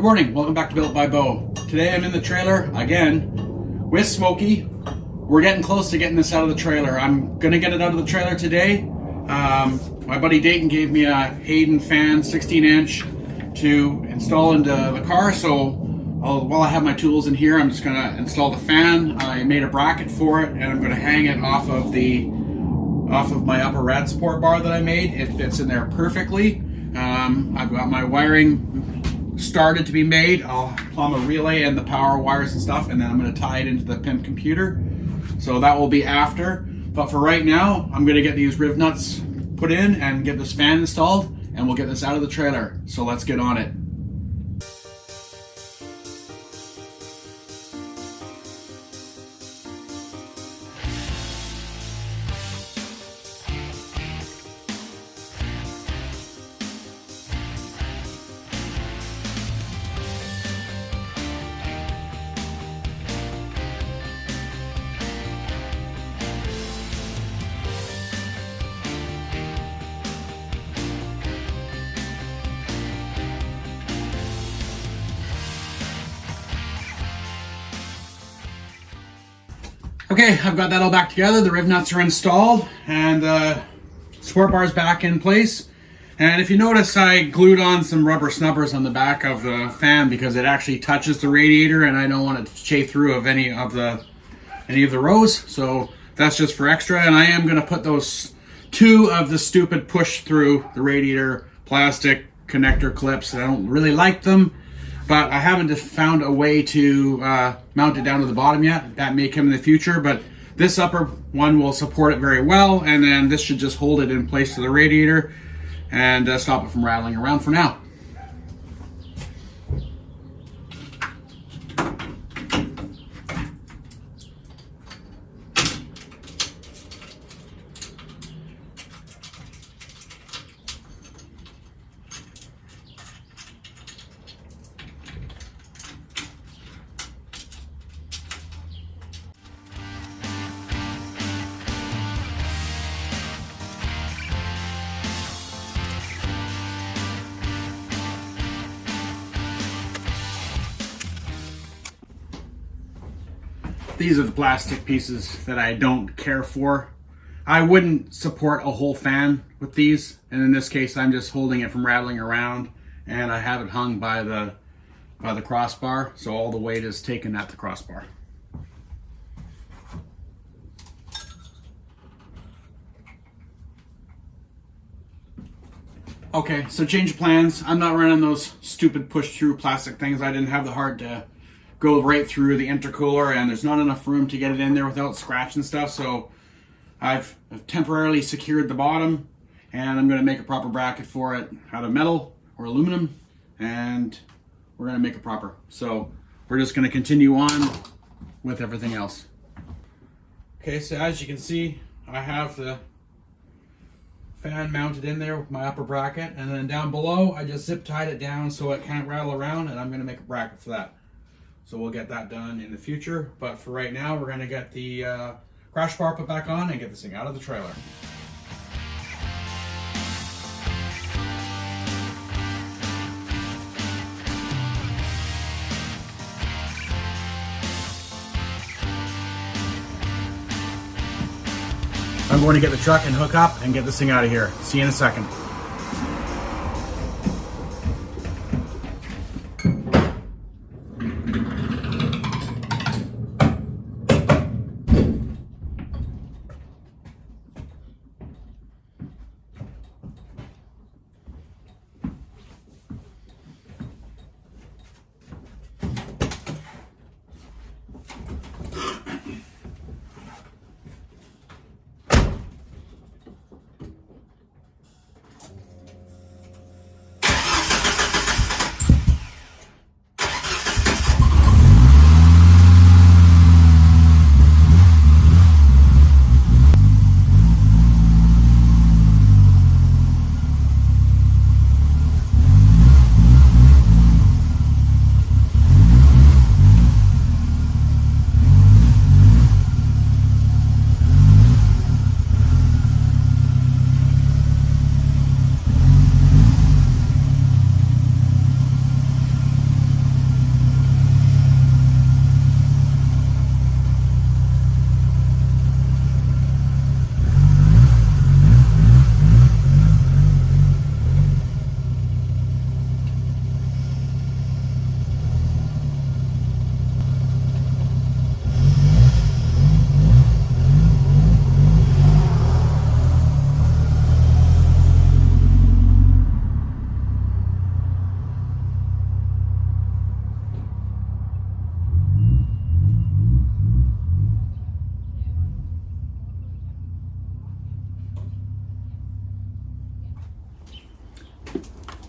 Good morning, welcome back to Built by Bo. Today I'm in the trailer again with Smokey. We're getting close to getting this out of the trailer. I'm gonna get it out of the trailer today. My buddy Dayton gave me a Hayden fan 16-inch to install into the car, so while I have my tools in here, I'm just gonna install the fan. I made a bracket for it and I'm gonna hang it off of my upper rad support bar that I made. It fits in there perfectly. I've got my wiring started to be made. I'll plumb a relay and the power wires and stuff, and then I'm going to tie it into the pimp computer. So that will be after. But for right now, I'm going to get these riv nuts put in and get this fan installed, and we'll get this out of the trailer. So let's get on it. Okay, I've got that all back together. The riv nuts are installed and the support bar is back in place. And if you notice, I glued on some rubber snubbers on the back of the fan because it actually touches the radiator and I don't want it to chafe through of any of the rows. So that's just for extra. And I am going to put those two of the stupid push through the radiator plastic connector clips. I don't really like them, but I haven't found a way to mount it down to the bottom yet. That may come in the future, but this upper one will support it very well, and then this should just hold it in place to the radiator and stop it from rattling around for now. These are the plastic pieces that I don't care for. I wouldn't support a whole fan with these, and in this case I'm just holding it from rattling around, and I have it hung by the crossbar, so all the weight is taken at the crossbar. Okay, so change of plans. I'm not running those stupid push-through plastic things. I didn't have the heart to go right through the intercooler, and there's not enough room to get it in there without scratching stuff, so I've temporarily secured the bottom, and I'm going to make a proper bracket for it out of metal or aluminum, and we're going to make it proper. So we're just going to continue on with everything else. Okay, so as you can see, I have the fan mounted in there with my upper bracket, and then down below I just zip tied it down so it can't rattle around, and I'm going to make a bracket for that. So we'll get that done in the future, but for right now we're going to get the crash bar put back on and get this thing out of the trailer. I'm going to get the truck and hook up and get this thing out of here. See you in a second.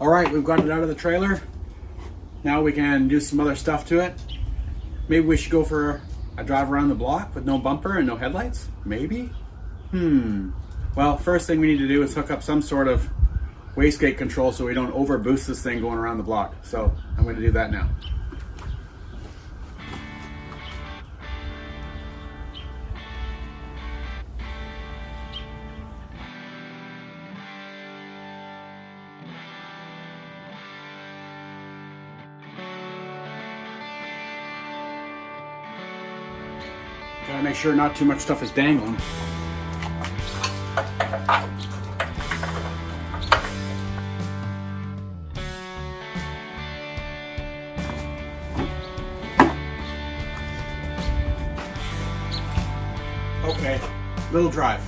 All right, we've got it out of the trailer. Now we can do some other stuff to it. Maybe we should go for a drive around the block with no bumper and no headlights? Maybe? Well, first thing we need to do is hook up some sort of wastegate control so we don't over boost this thing going around the block. So I'm going to do that now. Gotta make sure not too much stuff is dangling. Okay, little drive.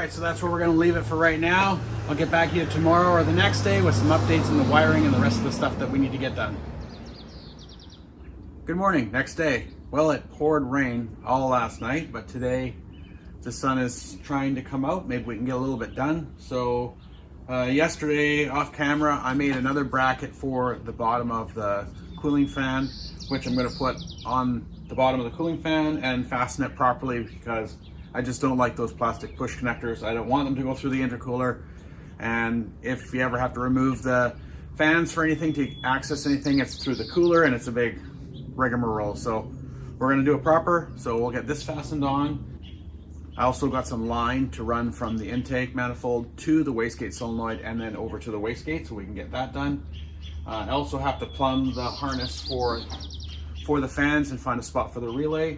So that's where we're going to leave it for right now. I'll get back here tomorrow or the next day with some updates on the wiring and the rest of the stuff that we need to get done. Good morning, next day. Well, it poured rain all last night, but today the sun is trying to come out. Maybe we can get a little bit done. So yesterday off camera, I made another bracket for the bottom of the cooling fan, which I'm going to put on the bottom of the cooling fan and fasten it properly because I just don't like those plastic push connectors. I don't want them to go through the intercooler. And if you ever have to remove the fans for anything to access anything, it's through the cooler and it's a big rigmarole. So we're gonna do it proper. So we'll get this fastened on. I also got some line to run from the intake manifold to the wastegate solenoid and then over to the wastegate so we can get that done. I also have to plumb the harness for the fans and find a spot for the relay,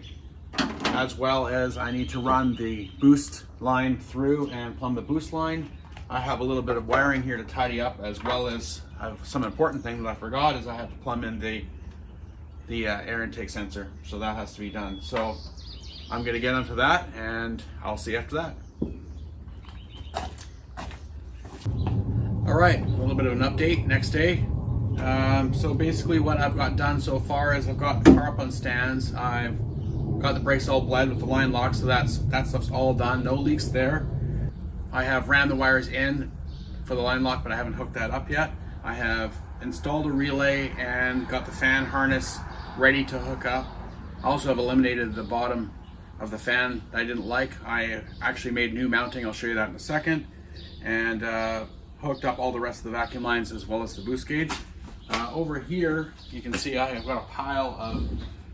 as well as I need to run the boost line through and plumb the boost line. I have a little bit of wiring here to tidy up, as well as some important thing that I forgot is I have to plumb in the air intake sensor, so that has to be done. So I'm gonna get onto that and I'll see you after that. All right, a little bit of an update next day. So basically what I've got done so far is I've got the car up on stands. I've got the brakes all bled with the line lock, so that stuff's all done. No leaks there. I have ran the wires in for the line lock, but I haven't hooked that up yet. I have installed a relay and got the fan harness ready to hook up. I also have eliminated the bottom of the fan that I didn't like. I actually made new mounting. I'll show you that in a second. And hooked up all the rest of the vacuum lines as well as the boost gauge. Over here, you can see I have got a pile of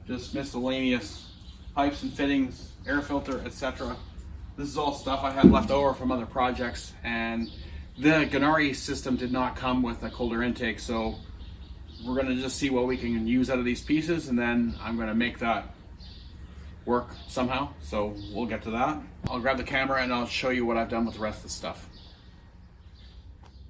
just miscellaneous pipes and fittings, air filter, etc. This is all stuff I had left over from other projects, and the Ganari system did not come with a colder intake, so we're going to just see what we can use out of these pieces, and then I'm going to make that work somehow, so we'll get to that. I'll grab the camera and I'll show you what I've done with the rest of the stuff.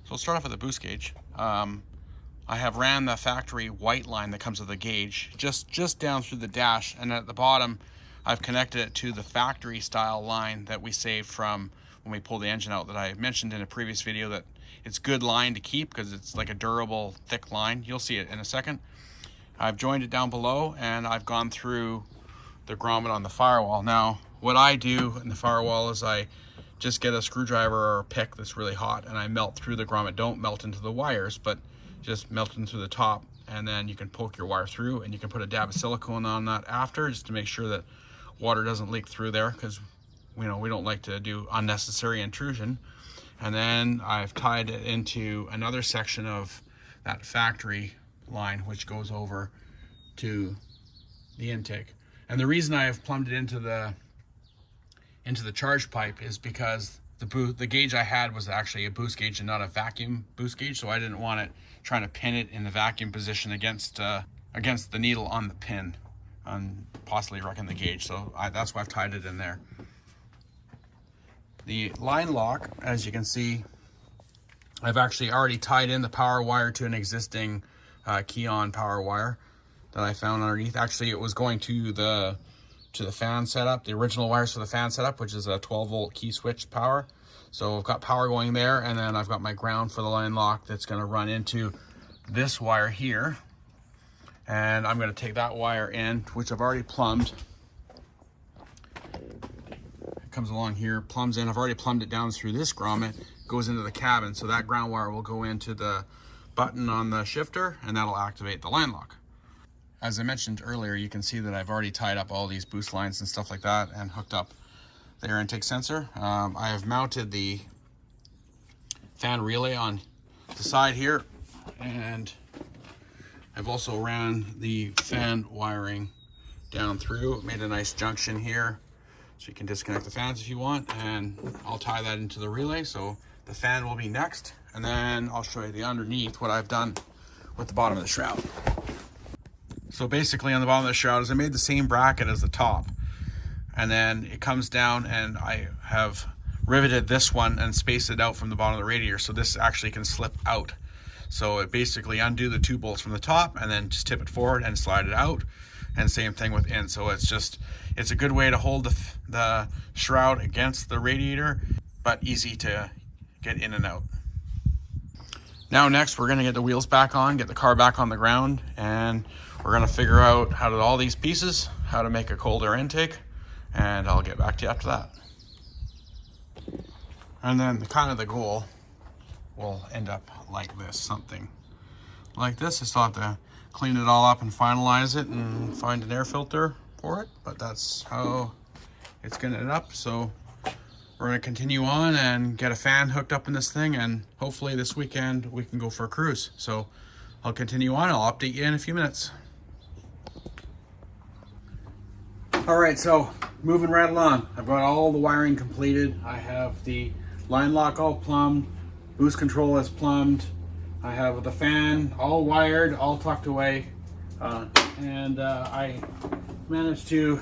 So we'll start off with the boost gauge. I have ran the factory white line that comes with the gauge just down through the dash, and at the bottom I've connected it to the factory style line that we saved from when we pulled the engine out, that I mentioned in a previous video that it's good line to keep because it's like a durable, thick line. You'll see it in a second. I've joined it down below, and I've gone through the grommet on the firewall. Now, what I do in the firewall is I just get a screwdriver or a pick that's really hot, and I melt through the grommet. Don't melt into the wires, but just melt into the top, and then you can poke your wire through, and you can put a dab of silicone on that after, just to make sure that water doesn't leak through there, because we don't like to do unnecessary intrusion. And then I've tied it into another section of that factory line, which goes over to the intake. And the reason I have plumbed it into the charge pipe is because the gauge I had was actually a boost gauge and not a vacuum boost gauge, so I didn't want it trying to pin it in the vacuum position against the needle on the pin and possibly wrecking the gauge. So that's why I've tied it in there. The line lock, as you can see, I've actually already tied in the power wire to an existing key-on power wire that I found underneath. Actually, it was going to the fan setup, the original wires for the fan setup, which is a 12-volt key switch power. So I've got power going there, and then I've got my ground for the line lock that's going to run into this wire here. And I'm going to take that wire in, which I've already plumbed. It comes along here, plumbs in. I've already plumbed it down through this grommet, goes into the cabin. So that ground wire will go into the button on the shifter, and that'll activate the line lock. As I mentioned earlier, you can see that I've already tied up all these boost lines and stuff like that and hooked up the air intake sensor. I have mounted the fan relay on the side here, and I've also ran the fan wiring down through. Made a nice junction here, so you can disconnect the fans if you want, and I'll tie that into the relay. So the fan will be next, and then I'll show you the underneath, what I've done with the bottom of the shroud. So basically on the bottom of the shroud is I made the same bracket as the top, and then it comes down, and I have riveted this one and spaced it out from the bottom of the radiator, so this actually can slip out. So it basically undo the 2 bolts from the top and then just tip it forward and slide it out, and same thing within. So it's a good way to hold the shroud against the radiator, but easy to get in and out. Now next we're going to get the wheels back on, get the car back on the ground, and we're going to figure out how to all these pieces, how to make a cold air intake, and I'll get back to you after that. And then the goal will end up like this, something like this. I still have to clean it all up and finalize it and find an air filter for it, but that's how it's going to end up. So we're going to continue on and get a fan hooked up in this thing, and hopefully this weekend we can go for a cruise. So I'll continue on. I'll update you in a few minutes. All right, so moving right along. I've got all the wiring completed. I have the line lock all plumbed, boost control is plumbed. I have the fan all wired, all tucked away, and I managed to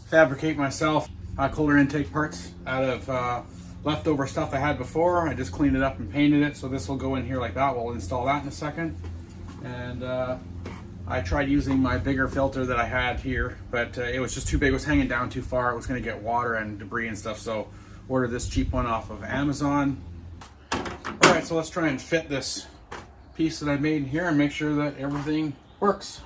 fabricate myself cold air intake parts out of leftover stuff I had before. I just cleaned it up and painted it, so this will go in here like that. We'll install that in a second. And I tried using my bigger filter that I had here, but it was just too big. It was hanging down too far. It was going to get water and debris and stuff, so ordered this cheap one off of Amazon. All right, so let's try and fit this piece that I made in here and make sure that everything works.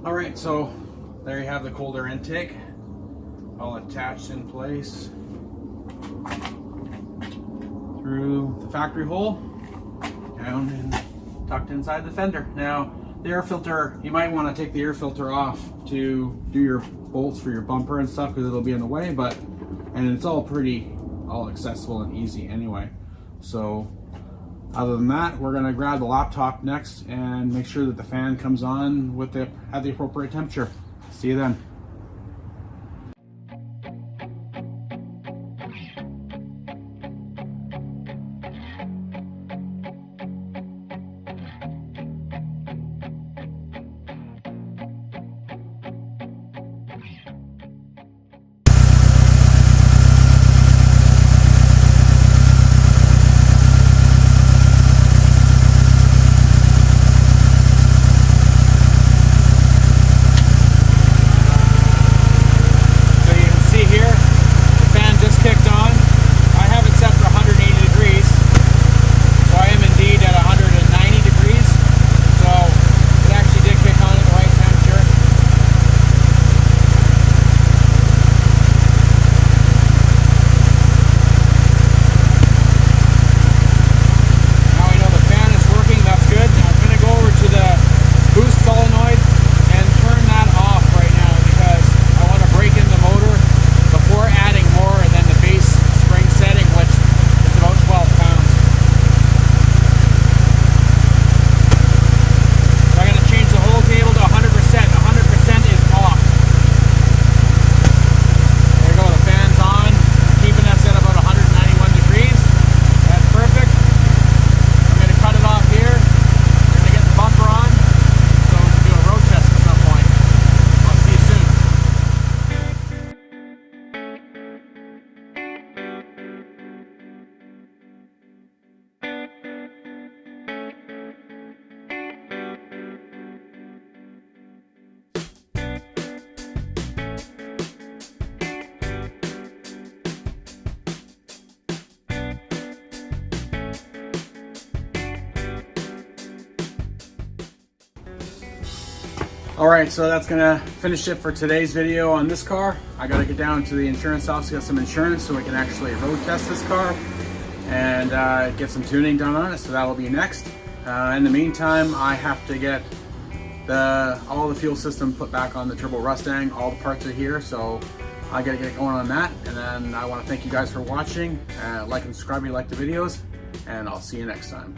All right, so there you have the cold air intake, all attached in place through the factory hole, down and tucked inside the fender. Now, the air filter, you might want to take the air filter off to do your bolts for your bumper and stuff, because it'll be in the way, and it's all accessible and easy anyway. So other than that, we're gonna grab the laptop next and make sure that the fan comes on at the appropriate temperature. See you then. All right, so that's gonna finish it for today's video on this car. I gotta get down to the insurance office, get some insurance so we can actually road test this car and get some tuning done on it, so that'll be next. In the meantime, I have to get all the fuel system put back on the Turbo Mustang. All the parts are here, so I gotta get going on that. And then I wanna thank you guys for watching. Like and subscribe if you like the videos, and I'll see you next time.